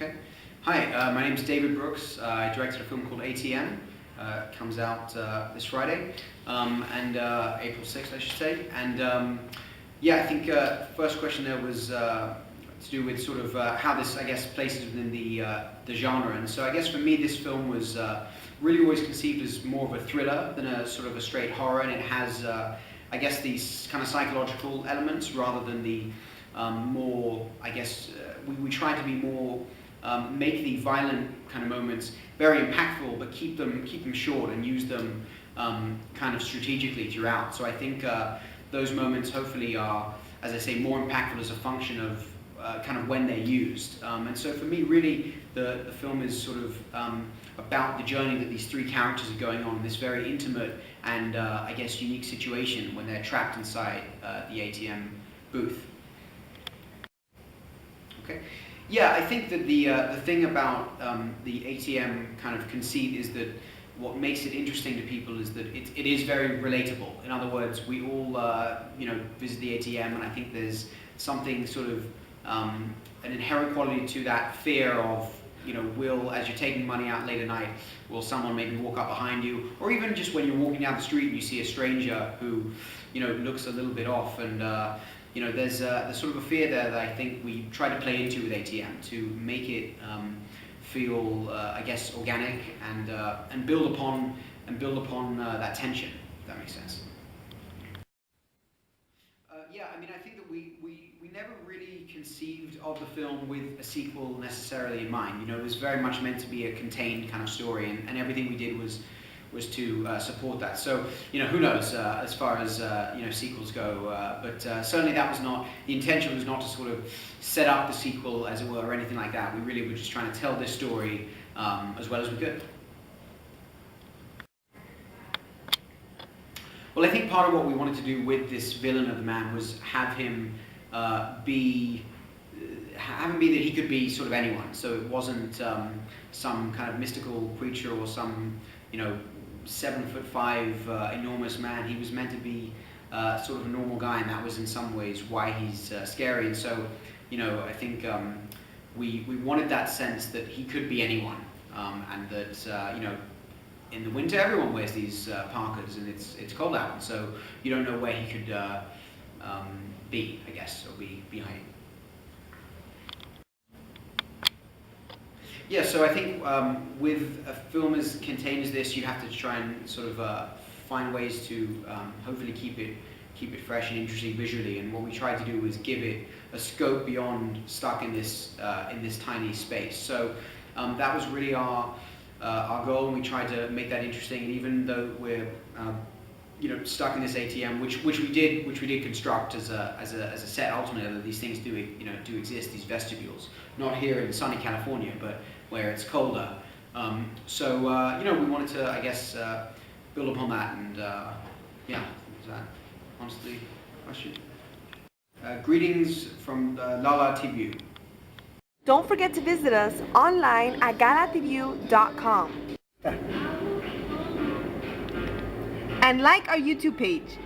Okay. Hi, my name is David Brooks. I directed a film called ATM. Comes out this Friday, and April 6th, I should say. And yeah, I think first question there was to do with sort of how this, I guess, places within the genre. And so I guess for me, this film was really always conceived as more of a thriller than a sort of a straight horror, and it has, I guess, these kind of psychological elements rather than the more, I guess, we try to be more make the violent kind of moments very impactful, but keep them short and use them kind of strategically throughout. So I think those moments hopefully are, as I say, more impactful as a function of kind of when they're used. And so for me, really, the film is sort of about the journey that these three characters are going on in this very intimate and I guess unique situation when they're trapped inside the ATM booth. Okay. Yeah, I think that the thing about the ATM kind of conceit is that what makes it interesting to people is that it is very relatable. In other words, we all visit the ATM, and I think there's something sort of an inherent quality to that fear of, will, as you're taking money out late at night, will someone maybe walk up behind you, or even just when you're walking down the street and you see a stranger who looks a little bit off, and there's sort of a fear there that I think we try to play into with ATM to make it feel, I guess, organic and build upon that tension, if that makes sense. Yeah, I mean, I think that we never really conceived of the film with a sequel necessarily in mind. It was very much meant to be a contained kind of story, and everything we did was to support that. So, who knows as far as sequels go, but certainly that was not, the intention was not to sort of set up the sequel, as it were, or anything like that. We really were just trying to tell this story as well as we could. Well, I think part of what we wanted to do with this villain of the man was have him be that he could be sort of anyone. So it wasn't some kind of mystical creature or some 7'5" enormous man. He was meant to be sort of a normal guy, and that was in some ways why he's scary. And so, I think we wanted that sense that he could be anyone, and that in the winter everyone wears these parkas, and it's cold out, so you don't know where he could be, I guess, or be hiding. Yeah, so I think with a film as contained as this, you have to try and sort of find ways to hopefully keep it fresh and interesting visually. And what we tried to do was give it a scope beyond stuck in this tiny space. So that was really our goal, and we tried to make that interesting. And even though we're stuck in this ATM, which we did construct as a set ultimately, these things do exist, these vestibules, not here in sunny California, but where it's colder. So we wanted to, I guess, build upon that, and yeah, does that answer the question? Greetings from Lala Tibu. Don't forget to visit us online at galatv.com and like our YouTube page.